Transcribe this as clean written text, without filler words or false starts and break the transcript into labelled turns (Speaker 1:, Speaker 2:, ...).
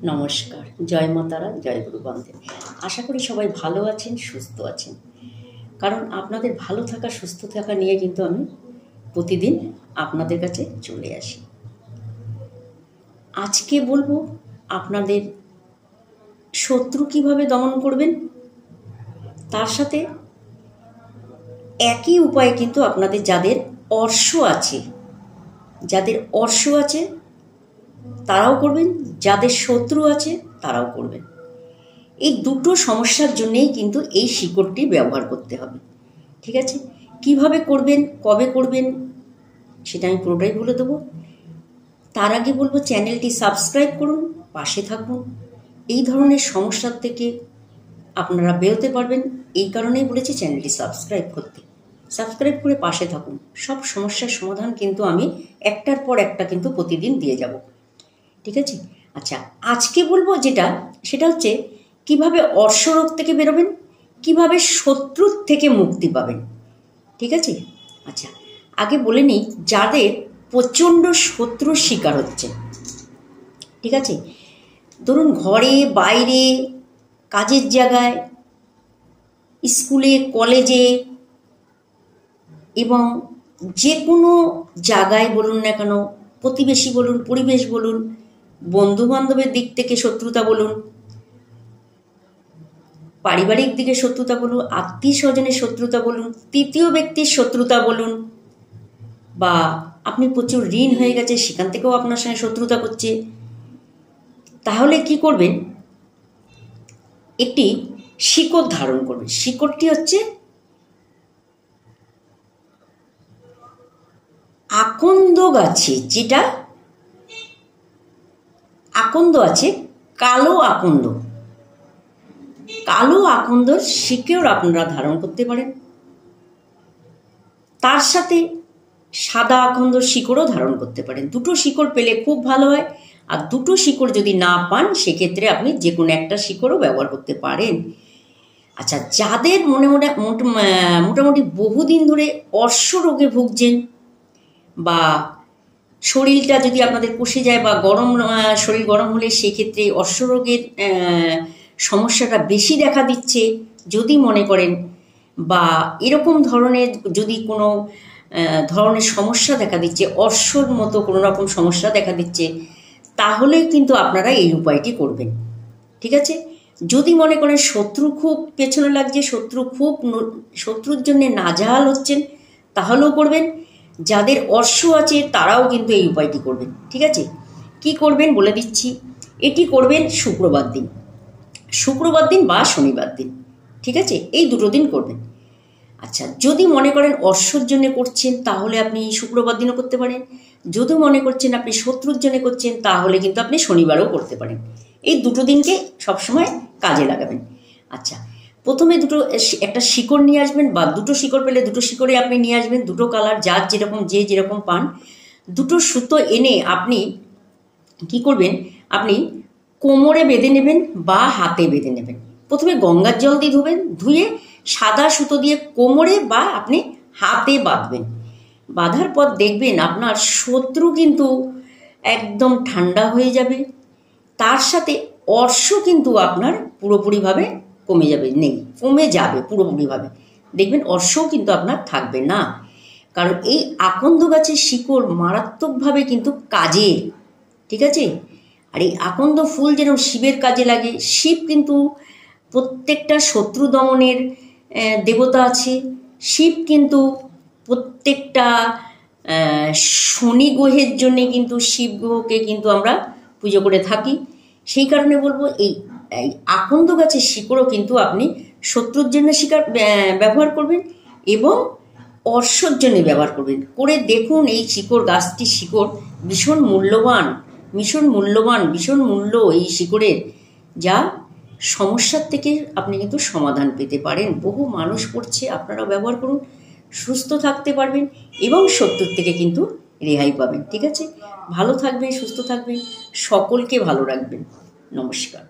Speaker 1: নমস্কার, জয় মা তারা, জয় গুরু বামদেব। আশা করি সবাই ভালো আছেন, সুস্থ আছেন। কারণ আপনাদের ভালো থাকা, সুস্থ থাকা নিয়ে কিন্তু আমি প্রতিদিন আপনাদের কাছে চলে আসি। আজকে বলবো আপনাদের শত্রু কিভাবে দমন করবেন, তার সাথে একই উপায়ে কিন্তু আপনাদের যাদের অর্শ আছে তারাও করবেন, যাদের শত্রু আছে তারাও করবেন। এই দুটো সমস্যার জন্যেই কিন্তু এই শিকড়টি ব্যবহার করতে হবে। ঠিক আছে, কিভাবে করবেন, কবে করবেন, সেটা আমি পুরোটাই বলে দেবো। তার আগে বলবো চ্যানেলটি সাবস্ক্রাইব করুন, পাশে থাকুন। এই ধরনের সমস্যার থেকে আপনারা বেরোতে পারবেন। এই কারণেই বলেছি চ্যানেলটি সাবস্ক্রাইব করতে। সাবস্ক্রাইব করে পাশে থাকুন। সব সমস্যার সমাধান কিন্তু আমি একটার পর একটা কিন্তু প্রতিদিন দিয়ে যাব। ঠিক আছে, আচ্ছা আজকে বলবো সেটা হচ্ছে কিভাবে অর্শরোগ থেকে বেরোবেন, কিভাবে শত্রুর থেকে মুক্তি পাবেন। ঠিক আছে, আচ্ছা আগে বলে নিই যাদের প্রচণ্ড শত্রুর শিকার হচ্ছে। ঠিক আছে, ধরুন ঘরে, বাইরে, কাজের জায়গায়, স্কুলে, কলেজে এবং যে কোনো জায়গায় বলুন না কেন, প্রতিবেশী বলুন, পরিবেশ বলুন, বন্ধু বান্ধবের দিক থেকে শত্রুতা বলুন, পারিবারিক দিকে শত্রুতা বলুন, আত্মীয় স্বজনের শত্রুতা বলুন, তৃতীয় ব্যক্তির শত্রুতা বলুন, বা আপনি প্রচুর ঋণ হয়ে গেছে সেখান থেকেও আপনার সঙ্গে শত্রুতা করছে, তাহলে কি করবেন, একটি শিকড় ধারণ করবেন। শিকড়টি হচ্ছে আকন্দ গাছে, যেটা আকন্দ আছে, কালো আকন্দর শিকড় আপনারা ধারণ করতে পারেন। তার সাথে সাদা আকন্দর শিকড়ও ধারণ করতে পারেন। দুটো শিকড় পেলে খুব ভালো হয়। আর দুটো শিকড় যদি না পান সেক্ষেত্রে আপনি যে কোনো একটা শিকড়ও ব্যবহার করতে পারেন। আচ্ছা, যাদের মোটামুটি বহুদিন ধরে অর্শ রোগে ভুগছেন, বা শরীরটা যদি আপনাদের কষে যায় বা শরীর গরম হলে সেক্ষেত্রে অর্শ রোগের সমস্যাটা বেশি দেখা দিচ্ছে যদি মনে করেন, বা এরকম ধরনের যদি কোনো ধরনের সমস্যা দেখা দিচ্ছে, অর্শর মতো কোনো রকম সমস্যা দেখা দিচ্ছে, তাহলে কিন্তু আপনারা এই উপায়টি করবেন। ঠিক আছে, যদি মনে করেন শত্রু খুব পেছনে লাগছে, শত্রুর জন্য নাজেহাল হচ্ছেন, তাহলেও করবেন। যাদের অর্শ আছে তারাও কিন্তু এই উপায়টি করবেন। ঠিক আছে, কি করবেন বলে দিচ্ছি। এটি করবেন শুক্রবার দিন বা শনিবার দিন। ঠিক আছে, এই দুটো দিন করবেন। আচ্ছা, যদি মনে করেন অর্শর জন্য করছেন তাহলে আপনি শুক্রবার দিনও করতে পারেন। যদি মনে করছেন আপনি শত্রুর জন্য করছেন তাহলে কিন্তু আপনি শনিবারও করতে পারেন। এই দুটো দিনকে সবসময় কাজে লাগাবেন। আচ্ছা, প্রথমে একটা শিকড় নিয়ে আসবেন, বা দুটো শিকড় পেলে দুটো শিকড়ে আপনি নিয়ে আসবেন, দুটো কালার যে যেরকম পান। দুটো সুতো এনে আপনি কি করবেন, আপনি কোমরে বেঁধে নেবেন বা হাতে বেঁধে নেবেন। প্রথমে গঙ্গার জল দিয়ে ধুবেন, ধুয়ে সাদা সুতো দিয়ে কোমরে বা আপনি হাতে বাঁধবেন। বাঁধার পর দেখবেন আপনার শত্রু কিন্তু একদম ঠান্ডা হয়ে যাবে। তার সাথে অর্শ কিন্তু আপনার পুরোপুরিভাবে কমে যাবে পুরোপুরিভাবে। দেখবেন অর্শও কিন্তু আপনার থাকবে না। কারণ এই আকন্দ গাছের শিকড় মারাত্মকভাবে কিন্তু কাজের। ঠিক আছে, আর এই আকন্দ ফুল যেরকম শিবের কাজে লাগে, শিব কিন্তু প্রত্যেকটা শত্রু দমনের দেবতা আছে। শিব কিন্তু প্রত্যেকটা শনি গ্রহের জন্যে কিন্তু শিব গ্রহকে কিন্তু আমরা পুজো করে থাকি। সেই কারণে বলবো এই আকন্দ গাছের শিকড়ও কিন্তু আপনি শত্রুর জন্য ব্যবহার করবেন এবং অর্শর জন্য ব্যবহার করবেন। করে দেখুন এই গাছটির শিকড় ভীষণ মূল্য এই শিকড়ের, যা সমস্যার থেকে আপনি কিন্তু সমাধান পেতে পারেন। বহু মানুষ করছে, আপনারাও ব্যবহার করুন, সুস্থ থাকতে পারবেন এবং শত্রুর থেকে কিন্তু রেহাই পাবেন। ঠিক আছে, ভালো থাকবেন, সুস্থ থাকবেন, সকলকে ভালো রাখবেন। নমস্কার।